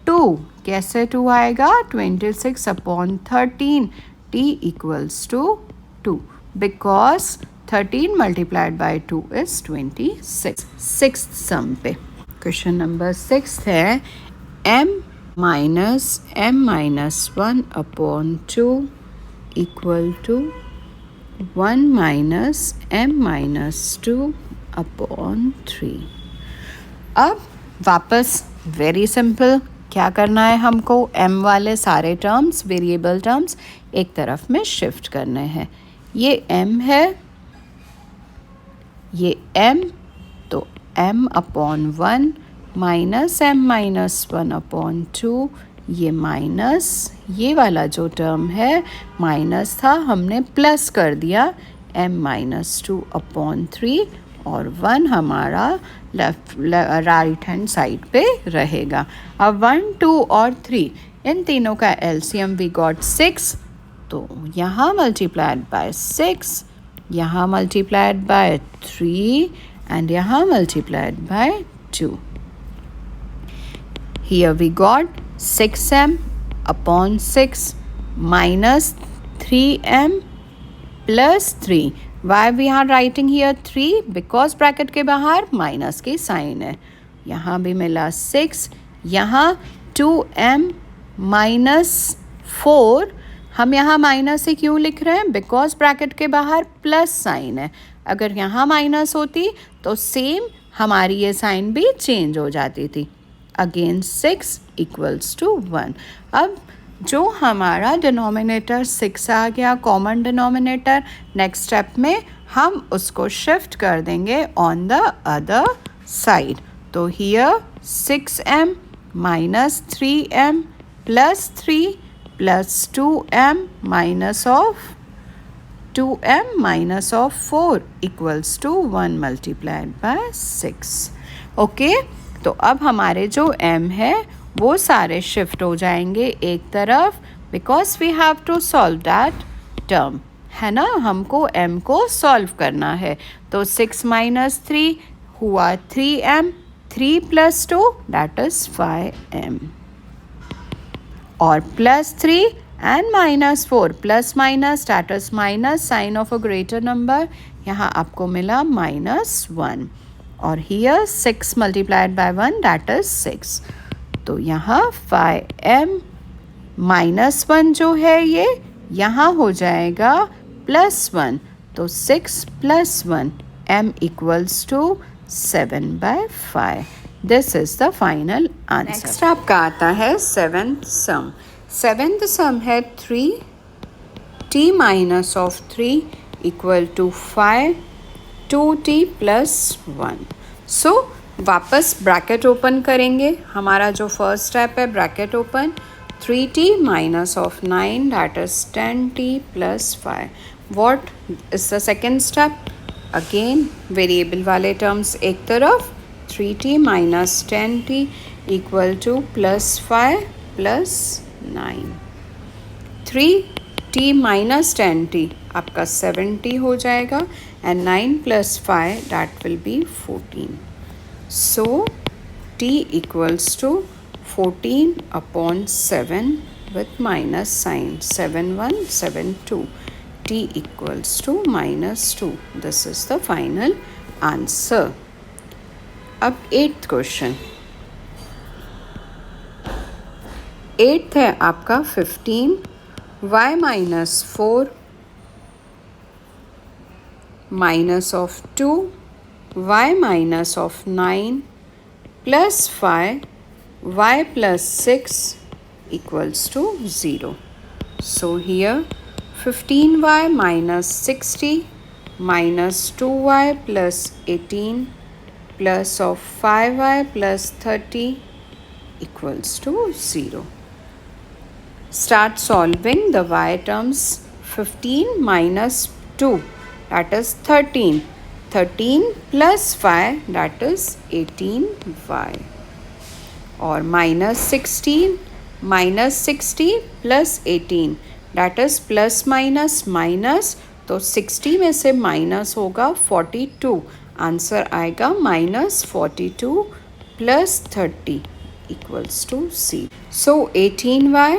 S1: 2. कैसे 2 आएगा? 26 upon 13. t equals to 2 because 13 multiplied by 2 is 26. Sixth sum पे क्वेश्चन नंबर 6 है m minus m minus 1 upon 2 equal to 1 minus m minus 2 upon 3. अब वापस very simple, क्या करना है हमको? m वाले सारे टर्म्स, वेरिएबल टर्म्स एक तरफ में शिफ्ट करने हैं. ये m है, ये m, तो m upon 1 minus m minus 1 upon 2. ये माइनस, ये वाला जो टर्म है माइनस था, हमने प्लस कर दिया m माइनस 2 अपॉन 3 और 1 हमारा राइट हैंड साइड पे रहेगा. अब 1 2 और 3 इन तीनों का एलसीएम वी गॉट 6. तो यहाँ मल्टीप्लाइड बाय 6, यहाँ मल्टीप्लाइड बाय 3 एंड यहाँ multiplied by 2. Here we got 6m upon 6 minus 3m plus 3. Why we are writing here 3? Because bracket के बाहर माइनस की साइन है. यहाँ भी मिला 6. यहाँ 2m minus 4. हम यहाँ माइनस ही क्यों लिख रहे हैं? बिकॉज ब्रैकेट के बाहर प्लस साइन है. अगर यहाँ माइनस होती तो सेम हमारी ये साइन भी चेंज हो जाती थी. Again 6 equals to 1. अब जो हमारा डिनोमिनेटर 6 आ गया कॉमन डिनोमिनेटर, नेक्स्ट स्टेप में हम उसको शिफ्ट कर देंगे ऑन द अदर साइड. तो here 6m minus 3m plus 3 plus 2m minus of 2m minus of 4 equals to 1 multiplied by 6. Okay, तो अब हमारे जो m है वो सारे शिफ्ट हो जाएंगे एक तरफ because we have to solve that term, है ना. हमको m को सॉल्व करना है. तो 6 माइनस 3 हुआ 3m, 3 plus 2 that is 5m और plus 3 and minus 4 plus minus that is minus sign of a greater number. यहाँ आपको मिला -1 और here 6 multiplied by 1 that is 6. तो यहाँ 5m माइनस 1 जो है ये यहाँ हो जाएगा +1. तो 6 + 1 m equals to 7/5. This is the final answer. Next आपका आता है सेवेंथ सम. सेवेंथ सम है 3t minus of 3 equal to 5 2t + 1. So वापस ब्रैकेट ओपन करेंगे. हमारा जो फर्स्ट स्टेप है bracket open. 3t minus of 9 that is 10t + 5. What is the second step? Again variable वाले टर्म्स एक तरफ. 3t minus 10t equal to +5 + 9. 3t minus 10t आपका 7t हो जाएगा and 9 + 5 that will be 14. So t equals to 14 upon 7 with minus sign. 7 1 7 2. t equals to -2. This is the final answer. अब 8th question. Eighth है आपका 15, y minus 4 minus of 2, y minus of 9 plus 5, y plus 6 equals to 0. So here 15y minus 60 minus 2y plus 18 plus of 5y plus 30 equals to 0. Start solving the y terms. 15 minus 2, that is 13. 13 plus 5, that is 18y. और minus 60 plus 18, that is plus minus minus, तो 60 में से minus होगा 42, answer आएगा -42 plus 30 equals to C. So 18y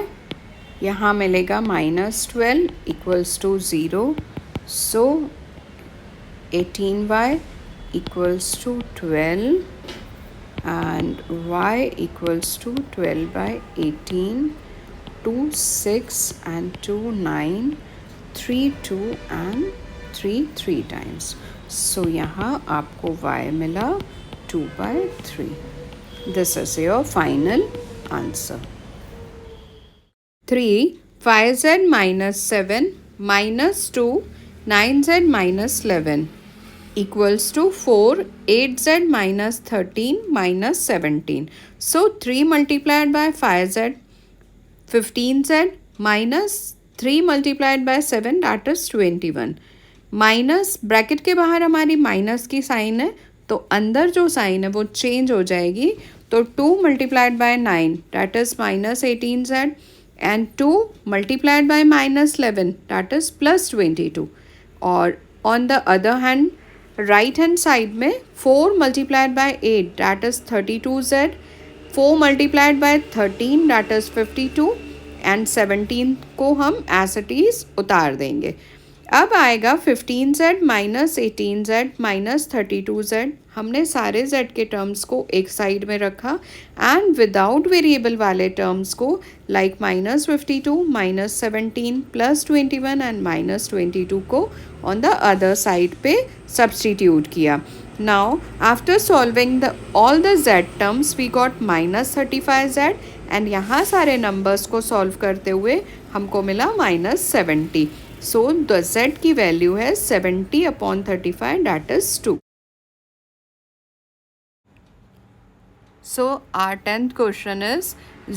S1: यहाँ मिलेगा -12 equals to 0. So 18y equals to 12 and y equals to 12 by 18, 2 6 and 2 9, 3 2 and 3 3 times. So यहाँ आपको y मिला 2 by 3. This is your final answer. 3 5z minus 7 minus 2 9z minus 11 equals to 4 8z minus 13 minus 17. So 3 multiplied by 5z 15z minus 3 multiplied by 7, that is 21. Minus bracket के बाहर हमारी minus की sign है, तो अंदर जो sign है वो चेंज हो जाएगी. तो 2 multiplied by 9, that is minus 18z, and 2 multiplied by minus 11, that is plus 22. और on the other hand right hand side में 4 multiplied by 8, that is 32z, 4 multiplied by 13, that is 52, and 17 को हम as it is उतार देंगे. अब आएगा 15z minus 18z minus 32z. हमने सारे z के टर्म्स को एक साइड में रखा एंड विदाउट वेरिएबल वाले टर्म्स को like -52 minus 17 plus 21 and minus 22 को ऑन द अदर साइड पे सब्सटीट्यूट किया. Now after solving all the z terms we got -35z and यहाँ सारे नंबर्स को सॉल्व करते हुए हमको मिला -70. सो द z की वैल्यू है 70/35, that is 2. So our 10th question is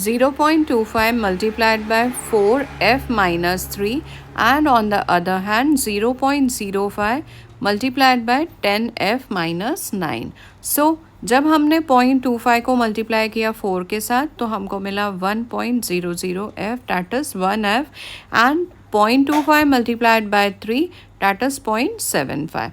S1: 0.25 multiplied by 4f minus 3 and on the other hand 0.05 multiplied by 10f minus 9. So जब हमने 0.25 को मल्टीप्लाई किया 4 के साथ तो हमको मिला 1.00f, that is 1f, and 0.25 multiplied by 3, that is 0.75.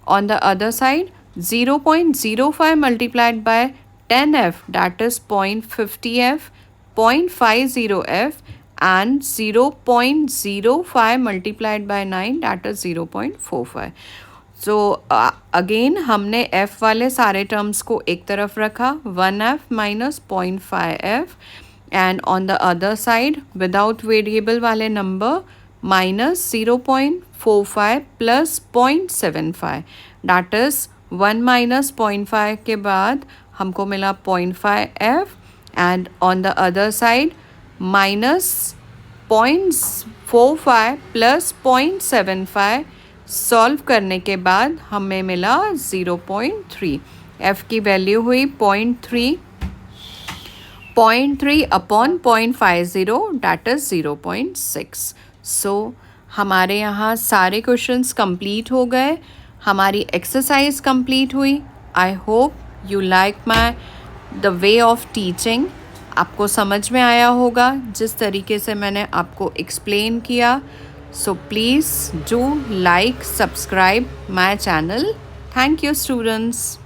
S1: On the other side 0.05 multiplied by 10f, that is 0.50f, 0.50f, and 0.05 multiplied by 9, that is 0.45. So again हमने f वाले सारे टर्म्स को एक तरफ रखा, 1f minus 0.5f, and on the other side without variable वाले number minus 0.45 plus 0.75, that is 1 minus 0.5 के बाद हमको मिला 0.5f, and on the other side minus 0.45 plus 0.75 solve करने के बाद हमें मिला 0.3. f की वैल्यू हुई 0.3 अपॉन 0.50, that is 0.6. सो हमारे यहाँ सारे क्वेश्चंस कंप्लीट हो गए, हमारी एक्सरसाइज कंप्लीट हुई. I hope you like my the way of teaching. आपको समझ में आया होगा जिस तरीके से मैंने आपको एक्सप्लेन किया. So please do like, subscribe my channel. Thank you students.